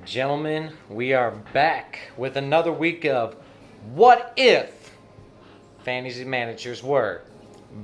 gentlemen, we are back with another week of What If Fantasy Managers Were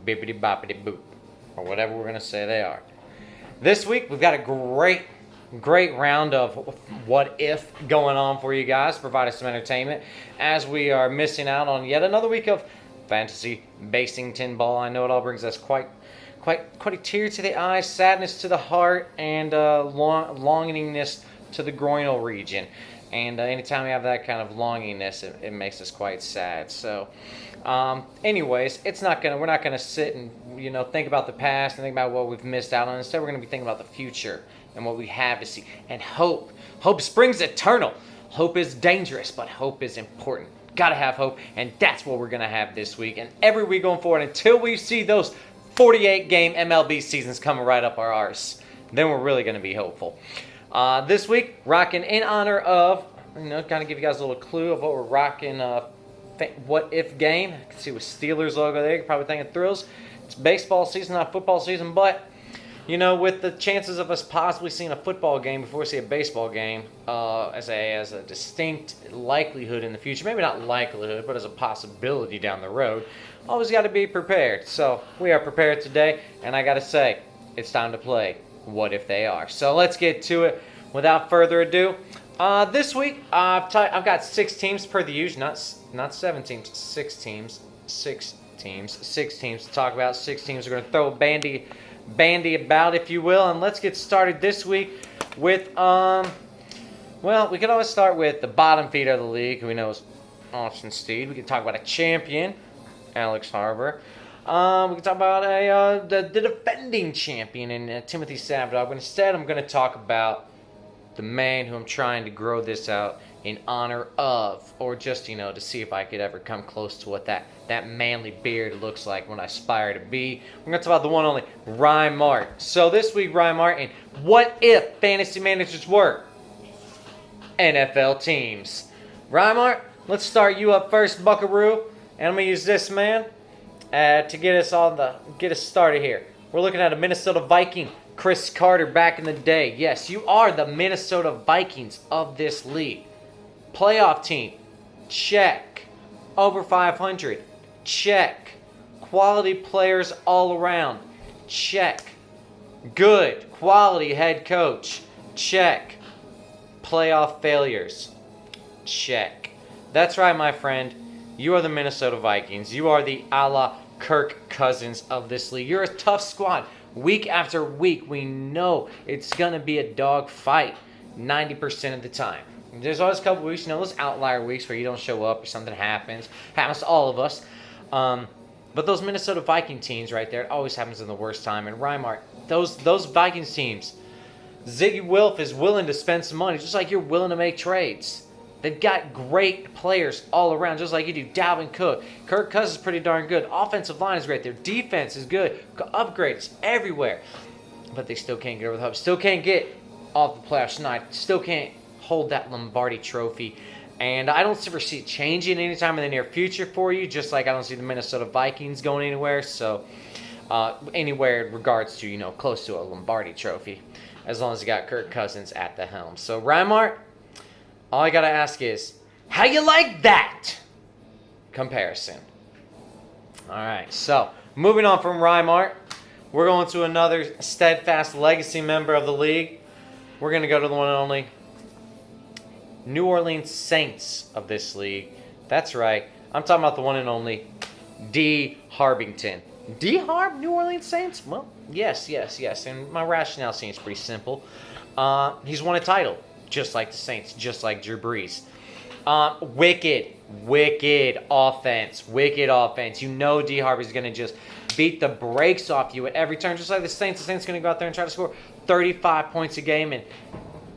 Bippity Boppity Boop, or whatever we're going to say they are. This week, we've got a great round of What If going on for you guys, provide us some entertainment as we are missing out on yet another week of Fantasy Basington Ball. I know it all brings us quite a tear to the eye, sadness to the heart, and longingness to the groinal region. And anytime we have that kind of longingness, it makes us quite sad. So, anyways, we're not gonna sit and think about the past and think about what we've missed out on. Instead, we're gonna be thinking about the future and what we have to see. And hope springs eternal. Hope is dangerous, but hope is important. Gotta have hope, and that's what we're gonna have this week and every week going forward until we see those 48-game MLB seasons coming right up our arse. Then we're really going to be hopeful. This week, rocking in honor of, kind of give you guys a little clue of what we're rocking. What If game. You can see with Steelers logo there. You're probably thinking thrills. It's baseball season, not football season, but with the chances of us possibly seeing a football game before we see a baseball game, as a distinct likelihood in the future, maybe not likelihood, but as a possibility down the road, always got to be prepared. So we are prepared today, and I got to say, it's time to play What If They Are. So let's get to it without further ado. This week, I've got 6 teams per the usual, not 7 teams, 6 teams, 6 teams to talk about. 6 teams. We're going to throw a bandy about, if you will, and let's get started this week with we can always start with the bottom feeder of the league, who we know is Austin Steed. We can talk about a champion, Alex Harbour. We can talk about the defending champion in Timothy Savdog, but instead I'm going to talk about the man who I'm trying to grow this out in honor of, or just, to see if I could ever come close to what that manly beard looks like when I aspire to be. We're going to talk about the one only, Ryan Mart. So this week, Ryan Martin, what if fantasy managers were NFL teams? Ryan Mart, let's start you up first, buckaroo, and I'm going to use this man to get us started here. We're looking at a Minnesota Viking, Chris Carter, back in the day. Yes, you are the Minnesota Vikings of this league. Playoff team, check. Over 500, check. Quality players all around, check. Good, quality head coach, check. Playoff failures, check. That's right, my friend. You are the Minnesota Vikings. You are the a la Kirk Cousins of this league. You're a tough squad. Week after week, we know it's going to be a dog fight 90% of the time. There's always a couple weeks, those outlier weeks where you don't show up or something happens. Happens to all of us. But those Minnesota Viking teams right there, it always happens in the worst time. And Reimart, those Vikings teams, Ziggy Wilf is willing to spend some money, just like you're willing to make trades. They've got great players all around, just like you do. Dalvin Cook. Kirk Cousins is pretty darn good. Offensive line is great. Their defense is good. Upgrades everywhere. But they still can't get over the hump. Still can't get off the playoff tonight. Still can't hold that Lombardi trophy. And I don't ever see it changing anytime in the near future for you, just like I don't see the Minnesota Vikings going anywhere. So, anywhere in regards to, close to a Lombardi trophy, as long as you got Kirk Cousins at the helm. So, Reimart, all I got to ask is, how you like that comparison? All right, so moving on from Reimart, we're going to another steadfast legacy member of the league. We're going to go to the one and only New Orleans Saints of this league. That's right, I'm talking about the one and only D. Harbington. D. Harb, New Orleans Saints? Well, yes. And my rationale seems pretty simple. He's won a title. Just like the Saints, just like Drew Brees. Wicked offense. D. Harvey's going to just beat the brakes off you at every turn. Just like the Saints are going to go out there and try to score 35 points a game in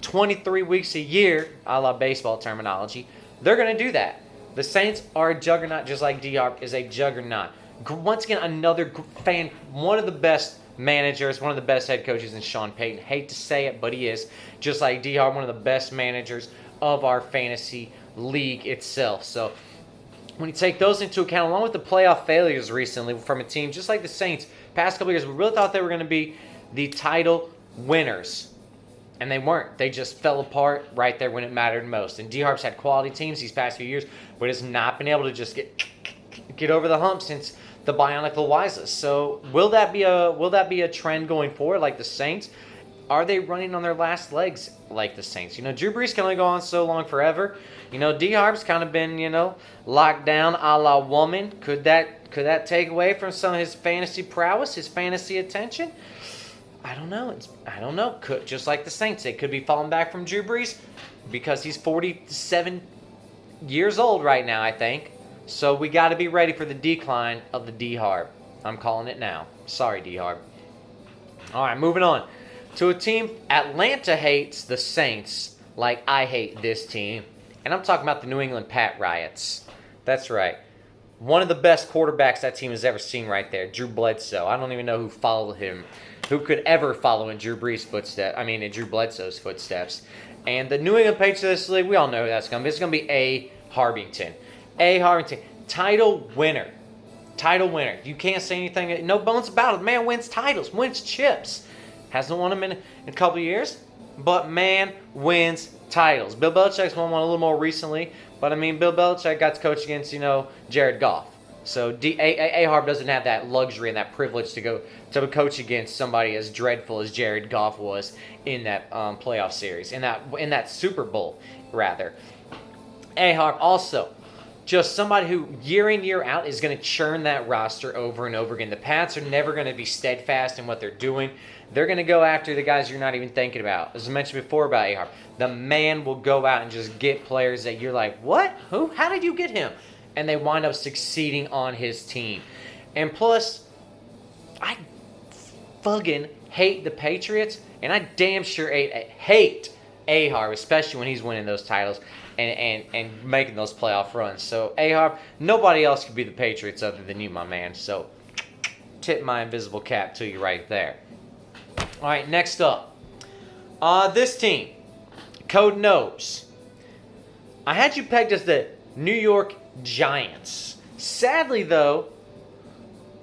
23 weeks a year, a la baseball terminology. They're going to do that. The Saints are a juggernaut, just like D. Harb is a juggernaut. Once again, another fan, one of the best managers, one of the best head coaches in Sean Payton. Hate to say it, but he is. Just like D. Hart, one of the best managers of our fantasy league itself. So when you take those into account, along with the playoff failures recently from a team just like the Saints, past couple years, we really thought they were going to be the title winners. And they weren't. They just fell apart right there when it mattered most. And D-Harp's had quality teams these past few years, but has not been able to just get over the hump since the Bionic Loiza. So will that be a trend going forward like the Saints? Are they running on their last legs like the Saints? Drew Brees can only go on so long forever. D-Harp's kind of been, locked down a la woman. Could that take away from some of his fantasy prowess, his fantasy attention? I don't know. Could, just like the Saints, they could be falling back from Drew Brees because he's 47 years old right now, I think. So we got to be ready for the decline of the D-Harp. I'm calling it now. Sorry, D-Harp. All right, moving on to a team. Atlanta hates the Saints like I hate this team. And I'm talking about the New England Pat Riots. That's right. One of the best quarterbacks that team has ever seen right there, Drew Bledsoe. I don't even know who followed him. Who could ever follow in Drew Bledsoe's footsteps. And the New England Patriots League, we all know who that's going to be. It's going to be A. Harvington. A. Harvington. Title winner. You can't say anything. No bones about it. Man wins titles. Wins chips. Hasn't won them in a couple of years. But man wins titles. Bill Belichick's won one a little more recently. But, Bill Belichick got to coach against, Jared Goff. So A-Harp doesn't have that luxury and that privilege to go to coach against somebody as dreadful as Jared Goff was in that playoff series, in that Super Bowl, rather. A-Harp also just somebody who year in, year out is going to churn that roster over and over again. The Pats are never going to be steadfast in what they're doing. They're going to go after the guys you're not even thinking about. As I mentioned before about A-Harp, the man will go out and just get players that you're like, what? Who? How did you get him? And they wind up succeeding on his team. And plus, I fucking hate the Patriots, and I damn sure hate A-Harp, especially when he's winning those titles and making those playoff runs. So, A-Harp, nobody else could be the Patriots other than you, my man. So, tip my invisible cap to you right there. All right, next up. This team, Code Knows. I had you pegged as the New York Giants. Sadly, though,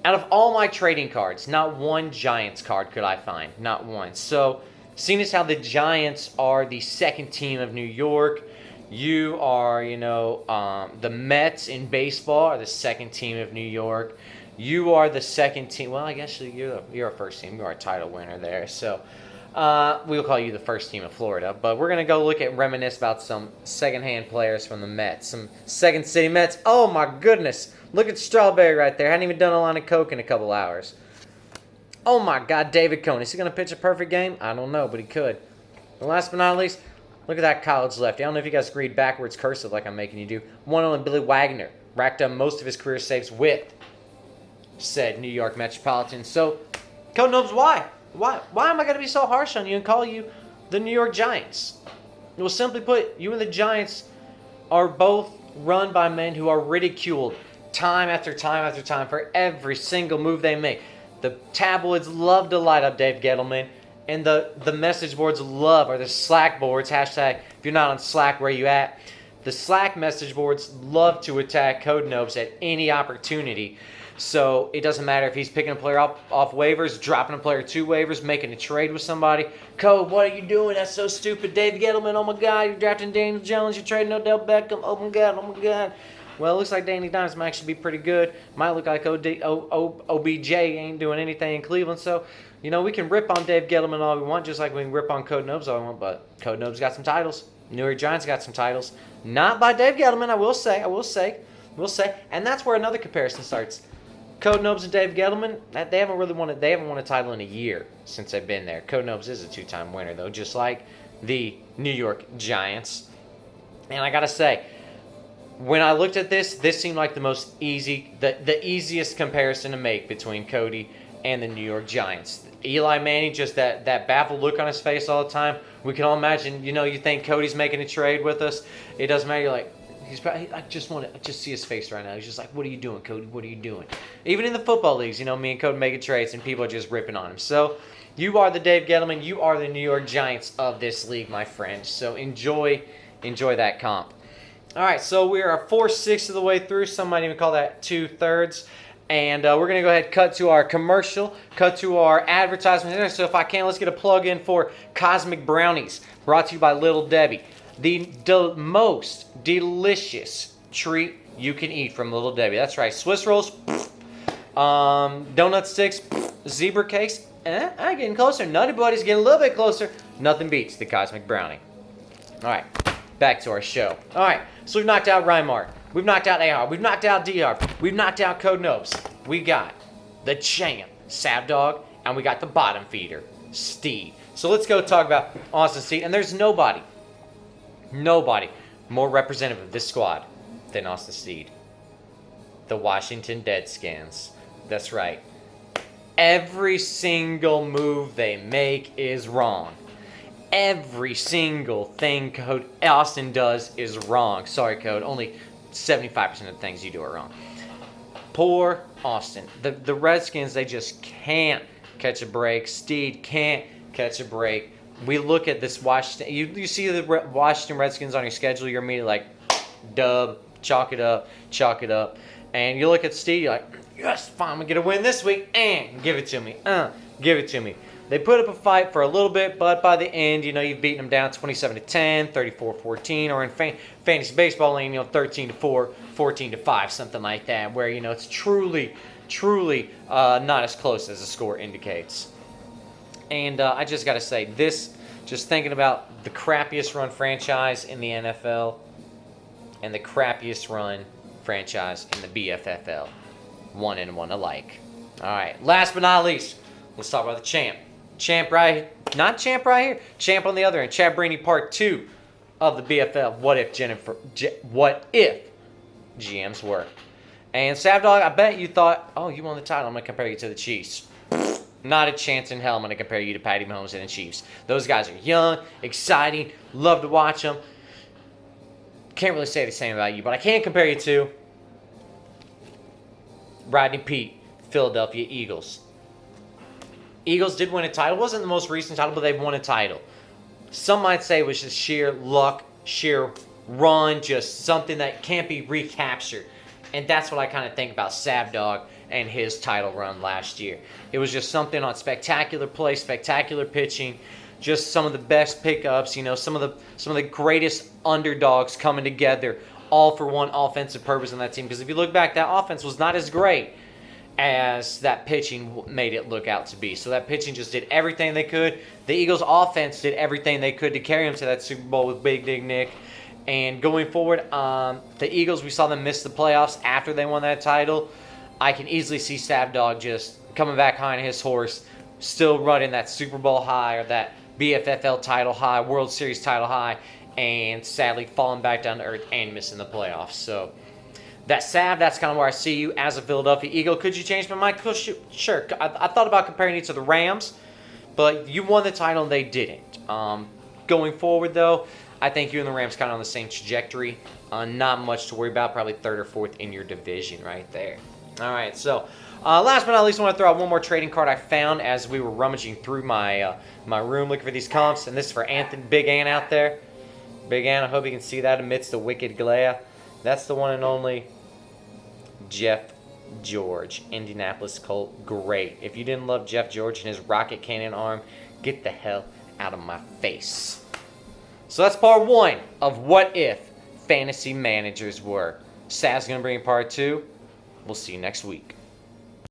out of all my trading cards, not one Giants card could I find. Not one. So, seeing as how the Giants are the second team of New York, you are, the Mets in baseball are the second team of New York. You are the second team. Well, I guess you're a first team. You are a title winner there. So, we'll call you the first team of Florida. But we're going to go look at reminisce about some second-hand players from the Mets. Some second city Mets. Oh, my goodness. Look at Strawberry right there. Hadn't even done a line of coke in a couple hours. Oh, my God. David Cone. Is he going to pitch a perfect game? I don't know, but he could. And last but not least, look at that college lefty. I don't know if you guys can read backwards cursive like I'm making you do. One on Billy Wagner. Racked up most of his career saves with said New York Metropolitans. So, Code knows why. Why am I going to be so harsh on you and call you the New York Giants? Well, simply put, you and the Giants are both run by men who are ridiculed time after time after time for every single move they make. The tabloids love to light up Dave Gettleman, and the message boards love, or the Slack boards, hashtag, if you're not on Slack, where you at? The Slack message boards love to attack Code Nobes at any opportunity. So it doesn't matter if he's picking a player off waivers, dropping a player to waivers, making a trade with somebody. Code, what are you doing? That's so stupid. Dave Gettleman, oh my God, you're drafting Daniel Jones, you're trading Odell Beckham, oh my God. Well, it looks like Danny Dimes might actually be pretty good. Might look like OBJ ain't doing anything in Cleveland. So, we can rip on Dave Gettleman all we want, just like we can rip on Code Nobes all we want, but Code Nobes got some titles. New York Giants got some titles. Not by Dave Gettleman, I will say. And that's where another comparison starts. Code Nobes and Dave Gettleman, they haven't won a title in a year since they've been there. Code Nobes is a two-time winner, though, just like the New York Giants. And I got to say, when I looked at this seemed like the easiest comparison to make between Cody and the New York Giants. Eli Manning, just that baffled look on his face all the time. We can all imagine, you think Cody's making a trade with us. It doesn't matter. You're like, I just see his face right now. He's just like, what are you doing, Cody? What are you doing? Even in the football leagues, me and Cody making trades and people are just ripping on him. So you are the Dave Gettleman. You are the New York Giants of this league, my friend. So enjoy that comp. All right, so we are 4/6 of the way through. Some might even call that 2/3. And we're going to go ahead and cut to our commercial, cut to our advertisement. So if I can, let's get a plug in for Cosmic Brownies, brought to you by Little Debbie. The most delicious treat you can eat from Little Debbie. That's right. Swiss rolls, donut sticks, zebra cakes. I'm getting closer. Nutty Buddies getting a little bit closer. Nothing beats the Cosmic Brownie. All right, back to our show. All right, so we've knocked out Rymar. We've knocked out AR. We've knocked out DR. We've knocked out Code Nobes. We got the champ, Savdog, and we got the bottom feeder, Steed. So let's go talk about Austin Steed. And there's nobody more representative of this squad than Austin Steed. The Washington Deadskins. That's right. Every single move they make is wrong. Every single thing Code Austin does is wrong. Sorry, Code. Only 75% of the things you do are wrong. Poor Austin. The Redskins, they just can't catch a break. Steed can't catch a break. We look at this Washington. You see the Washington Redskins on your schedule, you're immediately like, dub, chalk it up. And you look at Steed, you're like, yes, fine, I'm going to get a win this week. And give it to me. Give it to me. They put up a fight for a little bit, but by the end, you've beaten them down 27-10, 34-14, or in fantasy baseball land, 13-4, 14-5, something like that, where, it's truly not as close as the score indicates. And I just got to say, just thinking about the crappiest run franchise in the NFL and the crappiest run franchise in the BFFL, 1 and 1 alike. All right, last but not least, let's talk about the champ. Champ right here. Champ on the other end. Chad Brainy Part 2 of the BFL. What if GMs were? And Savdog, I bet you thought, oh, you won the title. I'm going to compare you to the Chiefs. Not a chance in hell I'm going to compare you to Patty Mahomes and the Chiefs. Those guys are young, exciting, love to watch them. Can't really say the same about you, but I can compare you to Rodney Peete, Philadelphia Eagles. Eagles did win a title. It wasn't the most recent title, but they won a title. Some might say it was just sheer luck, sheer run, just something that can't be recaptured. And that's what I kind of think about Savdog and his title run last year. It was just something on spectacular play, spectacular pitching, just some of the best pickups, some of the greatest underdogs coming together, all for one offensive purpose in that team. Because if you look back, that offense was not as great as that pitching made it look out to be. So that pitching just did everything they could. The Eagles' offense did everything they could to carry them to that Super Bowl with Big Dig Nick. And going forward, the Eagles, we saw them miss the playoffs after they won that title. I can easily see Savdog just coming back on his horse, still running that Super Bowl high or that BFFL title high, World Series title high, and sadly falling back down to earth and missing the playoffs. So that's kind of where I see you as a Philadelphia Eagle. Could you change my mind? Sure. I thought about comparing you to the Rams, but you won the title and they didn't. Going forward, though, I think you and the Rams kind of on the same trajectory. Not much to worry about. Probably third or fourth in your division right there. All right, so last but not least, I want to throw out one more trading card I found as we were rummaging through my my room looking for these comps, and this is for Anthony, Big Ant out there. Big Ant, I hope you can see that amidst the wicked glare. That's the one and only Jeff George, Indianapolis Colt. Great. If you didn't love Jeff George and his rocket cannon arm, get the hell out of my face. So that's part 1 of What If Fantasy Managers Were. Sav's going to bring part 2. We'll see you next week.